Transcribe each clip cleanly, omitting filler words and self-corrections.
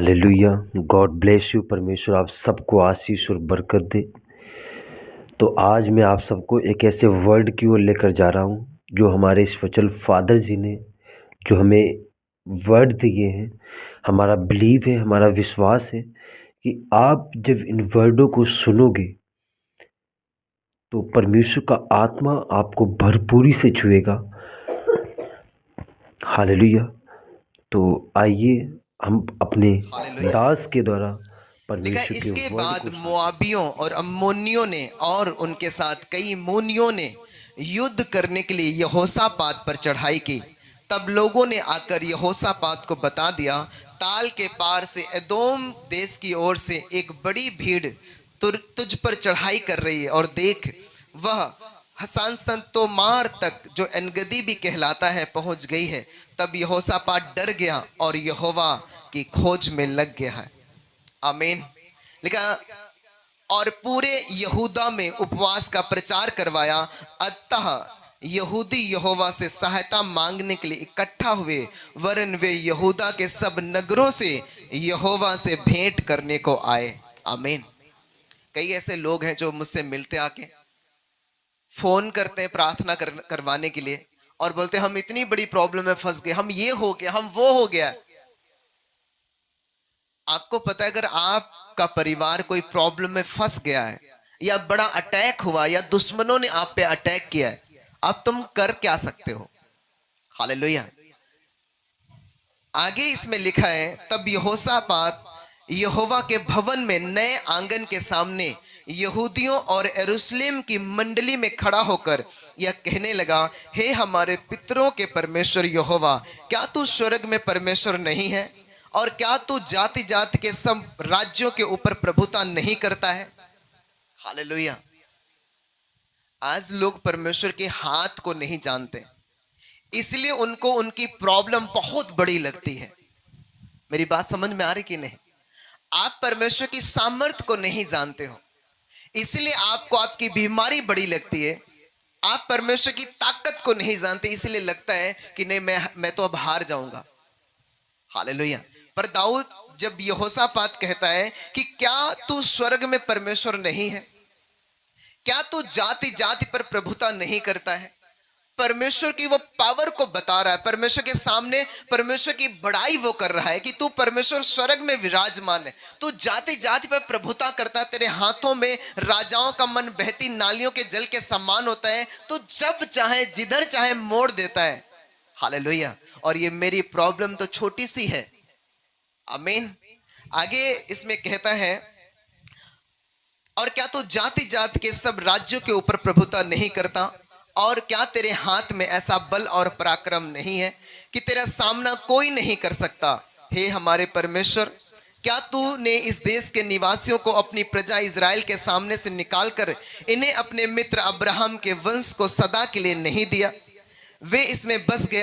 Hallelujah. God bless you. परमेश्वर आप सबको आशीष और बरकत दे। तो आज मैं आप सबको एक ऐसे वर्ड की ओर लेकर जा रहा हूँ जो हमारे स्पिरिचुअल फादर जी ने जो हमें वर्ड दिए हैं। हमारा बिलीव है, हमारा विश्वास है कि आप जब इन वर्डों को सुनोगे तो परमेश्वर का आत्मा आपको भरपूरी से छुएगा। हालेलुया। तो आइए हम अपने हालेलुया। दास के द्वारा देखा, परमेश्वर के इसके वर्ड बाद को सुने। मोआबियों और अम्मोनियों ने और उनके साथ कई मोनियों ने युद्ध करने के लिए यहोशापात पर चढ़ाई की। तब लोगों ने आकर यहोशापात को बता दिया, ताल के पार से एदोम देश की ओर से एक बड़ी भीड़ तुझ पर चढ़ाई कर रही है, और देख, वह हसान संतोमार तक, जो एनगदी भी कहलाता है, पहुंच गई है। तब यहोशापात डर गया और यहोवा की खोज में लग गया है। आमीन। लिखा, और पूरे यहूदा में उपवास का प्रचार करवाया। अतः यहूदी यहोवा से सहायता मांगने के लिए इकट्ठा हुए, वरन वे यहूदा के सब नगरों से यहोवा से भेंट करने को आए। आमीन। कई ऐसे लोग हैं जो मुझसे मिलते आके फोन करते हैं प्रार्थना करवाने के लिए, और बोलते हैं हम इतनी बड़ी प्रॉब्लम में फंस गए, हम ये हो गया, हम वो हो गया। आपको पता है, अगर आपका परिवार कोई प्रॉब्लम में फंस गया है, या बड़ा अटैक हुआ, या दुश्मनों ने आप पे अटैक किया है, अब तुम कर क्या सकते हो? हालेलुया। आगे इसमें लिखा है, तब यहोशापात यहोवा के भवन में नए आंगन के सामने यहूदियों और यरूशलेम की मंडली में खड़ा होकर यह कहने लगा, हे हमारे पितरों के परमेश्वर यहोवा, क्या तू स्वर्ग में परमेश्वर नहीं है? और क्या तू जाति जाति के सब राज्यों के ऊपर प्रभुता नहीं करता है? हालेलुया। आज लोग परमेश्वर के हाथ को नहीं जानते, इसलिए उनको उनकी प्रॉब्लम बहुत बड़ी लगती है। मेरी बात समझ में आ रही कि नहीं? आप परमेश्वर की सामर्थ्य को नहीं जानते हो, इसलिए आपको आपकी बीमारी बड़ी लगती है। आप परमेश्वर की ताकत को नहीं जानते, इसलिए लगता है कि नहीं, मैं तो अब हार जाऊंगा। हालेलुया। पर दाऊद जब यहोशापात कहता है कि क्या तू स्वर्ग में परमेश्वर नहीं है, क्या तू जाति जाति पर प्रभुता नहीं करता है, परमेश्वर की वो पावर को बता रहा है। परमेश्वर के सामने परमेश्वर की बड़ाई वो कर रहा है कि तू परमेश्वर स्वर्ग में विराजमान है, तू जाति जाति पर प्रभुता करता है, तेरे हाथों में राजाओं का मन बहती नालियों के जल के समान होता है, तू जब चाहे जिधर चाहे मोड़ देता है। हालेलुया। और ये मेरी प्रॉब्लम तो छोटी सी है। आमीन। आगे इसमें कहता है, और क्या तू जाति जाति के सब राज्यों के ऊपर प्रभुता नहीं करता, और क्या तेरे हाथ में ऐसा बल और पराक्रम नहीं है कि तेरा सामना कोई नहीं कर सकता? हे हमारे परमेश्वर, क्या तूने इस देश के निवासियों को अपनी प्रजा इज़राइल के सामने से निकालकर इन्हें अपने मित्र अब्राहम के वंश को सदा के लिए नहीं दिया? वे इसमें बस गए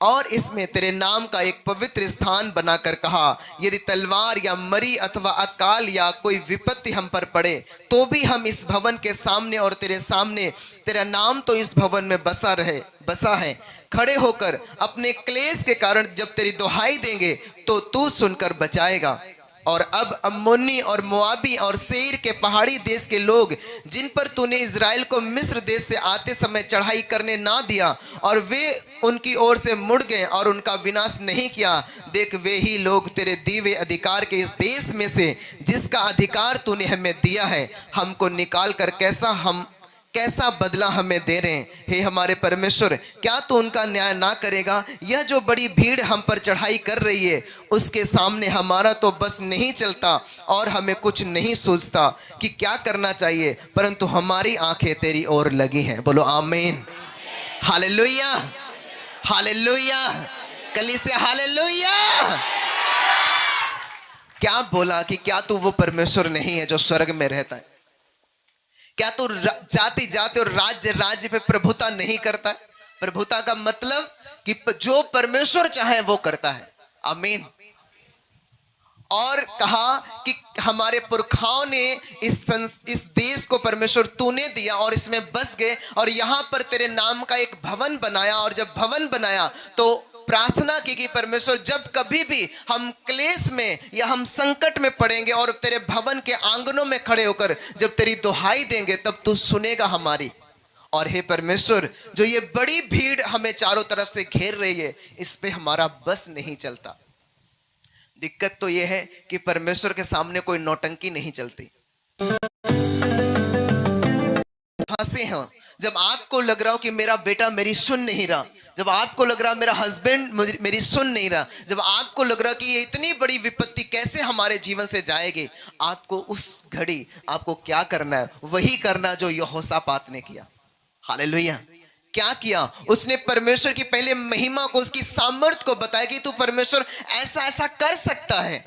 और इसमें तेरे नाम का एक पवित्र स्थान बनाकर कहा, यदि तलवार या मरी अथवा अकाल या कोई विपत्ति हम पर पड़े, तो भी हम इस भवन के सामने और तेरे सामने, तेरा नाम तो इस भवन में बसा है, खड़े होकर अपने क्लेश के कारण जब तेरी दुहाई देंगे तो तू सुनकर बचाएगा। और अब अम्मोनी और मोआबी और सेईर के पहाड़ी देश के लोग, जिन पर तूने इज़राइल को मिस्र देश से आते समय चढ़ाई करने ना दिया, और वे उनकी ओर से मुड़ गए और उनका विनाश नहीं किया, देख, वे ही लोग तेरे दीवे अधिकार के इस देश में से, जिसका अधिकार तूने हमें दिया है, हमको निकाल कर कैसा बदला हमें दे रहे हैं। हे हमारे परमेश्वर, क्या तू उनका न्याय ना करेगा? यह जो बड़ी भीड़ हम पर चढ़ाई कर रही है, उसके सामने हमारा तो बस नहीं चलता और हमें कुछ नहीं सूझता कि क्या करना चाहिए, परंतु हमारी आंखें तेरी ओर लगी हैं। बोलो आमीन। Hallelujah, hallelujah. कलीसिया हालेलुया। क्या बोला कि क्या तू वो परमेश्वर नहीं है जो स्वर्ग में रहता है? क्या तू जाति जाति और राज्य राज्य पे प्रभुता नहीं करता है? प्रभुता का मतलब कि जो परमेश्वर चाहे वो करता है। आमीन। और कहा कि हमारे पुरखाओं ने इस देश को परमेश्वर तूने दिया और इसमें बस गए, और यहाँ पर तेरे नाम का एक भवन बनाया, और जब भवन बनाया तो प्रार्थना की कि परमेश्वर जब कभी भी हम क्लेश में या हम संकट में पड़ेंगे और तेरे भवन के आंगनों में खड़े होकर जब तेरी दुहाई देंगे तब तू सुनेगा हमारी। और हे परमेश्वर, जो ये बड़ी भीड़ हमें चारों तरफ से घेर रही है, इस पे हमारा बस नहीं चलता। दिक्कत तो ये है कि परमेश्वर के सामने कोई नौटंकी नहीं चलती। फंसे हैं जब आपको लग रहा हो कि मेरा बेटा मेरी सुन नहीं रहा, जब आपको लग रहा मेरा हस्बैंड मेरी सुन नहीं रहा, जब आपको लग रहा कि ये इतनी बड़ी विपत्ति कैसे हमारे जीवन से जाएगी, आपको उस घड़ी आपको क्या करना है? वही करना जो यहोशापात ने किया। हालेलुया। क्या किया उसने? परमेश्वर की पहले महिमा को, उसकी सामर्थ को बताया कि तू परमेश्वर ऐसा ऐसा कर सकता है।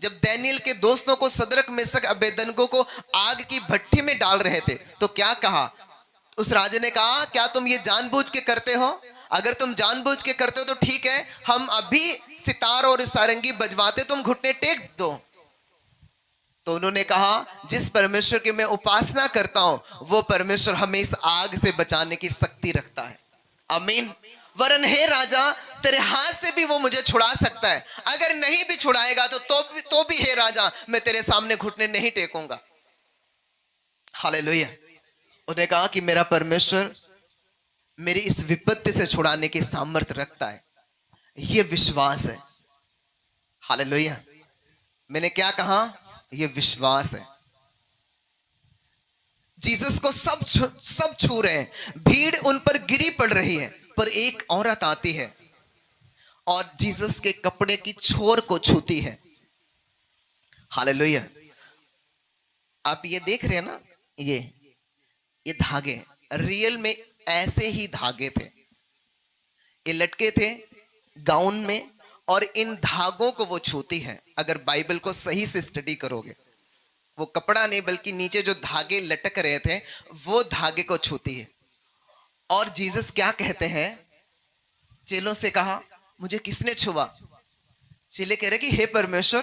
जब दानियेल के दोस्तों को, सदरक मेशक अबेदनगो को आग की भट्टी में डाल रहे थे तो क्या कहा? उस राजा ने कहा, क्या तुम ये जानबूझ के करते हो? अगर तुम जानबूझ के करते हो तो ठीक है, हम अभी सितार और सारंगी बजवाते, तुम घुटने टेक दो। तो उन्होंने कहा, जिस परमेश्वर की मैं उपासना करता हूं वो परमेश्वर हमें इस आग से बचाने की शक्ति रखता है। आमीन। वरन हे राजा, तेरे हाथ से भी वो मुझे छुड़ा सकता है। अगर नहीं भी छुड़ाएगा तो भी हे राजा, मैं तेरे सामने घुटने नहीं टेकूंगा। हालेलुया। उन्होंने कहा कि मेरा परमेश्वर मेरी इस विपत्ति से छुड़ाने की सामर्थ्य रखता है। ये विश्वास है। हालेलुया। मैंने क्या कहा? ये विश्वास है। जीसस को सब छू रहे हैं, भीड़ उन पर गिरी पड़ रही है, पर एक औरत आती है और जीसस के कपड़े की छोर को छूती है। हालेलुया। आप ये देख रहे हैं ना, ये धागे रियल में ऐसे ही धागे थे, ये लटके थे गाउन में, और इन धागों को वो छूती है। अगर बाइबल को सही से स्टडी करोगे, वो कपड़ा नहीं बल्कि नीचे जो धागे लटक रहे थे वो धागे को छूती है। और जीसस क्या कहते हैं? चेलों से कहा, मुझे किसने छुआ? चेले कह रहे कि हे परमेश्वर,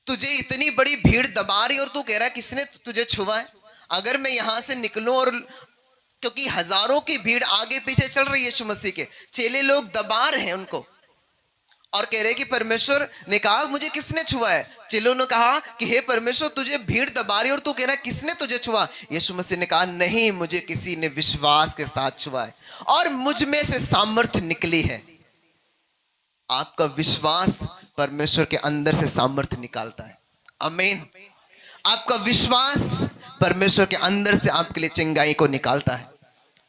तुझे इतनी बड़ी भीड़ दबा रही और तू कह रहा है किसने तुझे छुआ है? अगर मैं यहां से निकलूं, और क्योंकि हजारों की भीड़ आगे पीछे चल रही है यीशु मसीह के, चेले लोग दबा रहे हैं उनको और कह रहे कि परमेश्वर ने कहा मुझे किसने छुआ है? चेलों ने कहा कि हे परमेश्वर, तुझे भीड़ दबा रही और तू कह रहा है किसने तुझे छुआ? यीशु मसीह ने कहा, नहीं, मुझे किसी ने विश्वास के साथ छुआ है और मुझ में से सामर्थ्य निकली है। आपका विश्वास परमेश्वर के अंदर से सामर्थ्य निकालता है। आमीन। आपका विश्वास परमेश्वर के अंदर से आपके लिए चंगाई को निकालता है।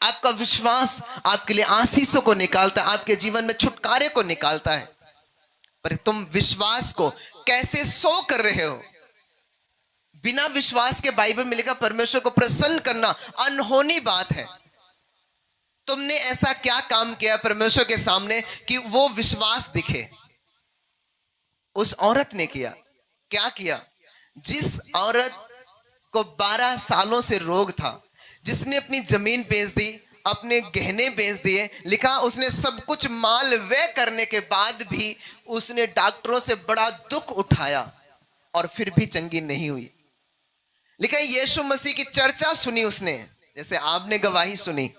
आपका विश्वास आपके लिए आशीषों को निकालता है, आपके जीवन में छुटकारे को निकालता है। पर तुम विश्वास को कैसे शो कर रहे हो? बिना विश्वास के बाइबल में लिखा परमेश्वर को प्रसन्न करना अनहोनी बात है। तुमने ऐसा क्या काम किया परमेश्वर के सामने कि वो विश्वास दिखे? उस औरत ने किया। क्या किया? जिस औरत को 12 सालों से रोग था, जिसने अपनी जमीन बेच दी, अपने गहने बेच दिए, लिखा उसने सब कुछ माल व्यय करने के बाद भी उसने डॉक्टरों से बड़ा दुख उठाया और फिर भी चंगी नहीं हुई। लिखा यीशु मसीह की चर्चा सुनी उसने, जैसे आपने गवाही सुनी,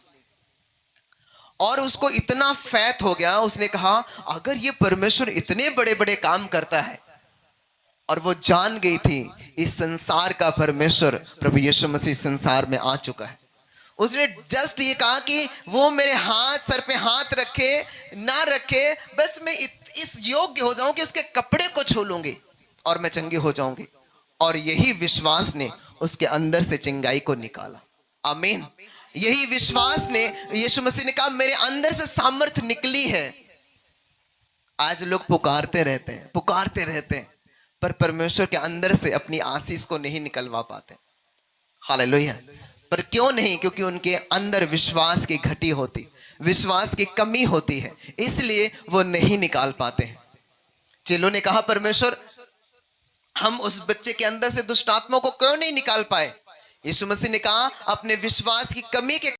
और उसको इतना फैथ हो गया, उसने कहा अगर ये परमेश्वर इतने बड़े बड़े काम करता है, और वो जान गई थी इस संसार का परमेश्वर प्रभु यीशु मसीह संसार में आ चुका है। उसने जस्ट ये कहा कि वो मेरे हाथ सर पे हाथ रखे ना रखे, बस मैं इस योग्य हो जाऊं कि उसके कपड़े को छू लूंगी और मैं चंगी हो जाऊंगी। और यही विश्वास ने उसके अंदर से चंगाई को निकाला। आमीन। यही विश्वास ने, यीशु मसीह ने कहा मेरे अंदर से सामर्थ्य निकली है। आज लोग पुकारते रहते हैं पर परमेश्वर के अंदर से अपनी आशीष को नहीं निकलवा पाते। हालेलुया। पर क्यों नहीं? क्योंकि उनके अंदर विश्वास की घटी होती, विश्वास की कमी होती है, इसलिए वो नहीं निकाल पाते हैं। चेलों ने कहा परमेश्वर, हम उस बच्चे के अंदर से दुष्ट आत्मा को क्यों नहीं निकाल पाए? यीशु मसीह ने कहा अपने विश्वास की कमी के